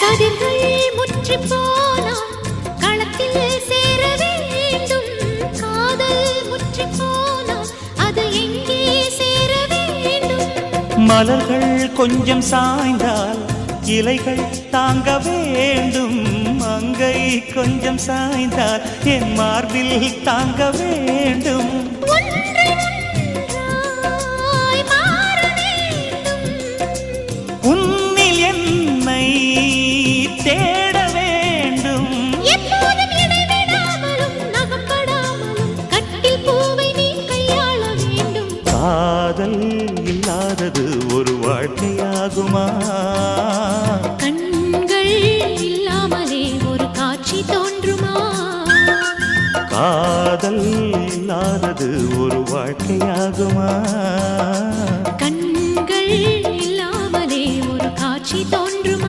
கதிர்கள் முற்றி போனால் களத்தில் சேர வேண்டும். காதல் முற்றி போனால் அது எங்கே சேர வேண்டும். மலர்கள் கொஞ்சம் சாய்ந்தால் இலைகள் தாங்க வேண்டும். மங்கை கொஞ்சம் சாய்ந்தால் என் மார்பில் தாங்க வேண்டும். உன்னில் என்னை தேட வேண்டும். எப்போதும் இடைவிடாமலும் நகப்படாமலும் கட்டில் பூவை நீ கையாள வேண்டும். காதல் இல்லாதது ஒரு வாழ்க்கையாகுமா? கண்கள் இல்லாமலே ஒரு காட்சி தோன்றுமா? காதல் இல்லாதது ஒரு வாழ்க்கையாகுமா?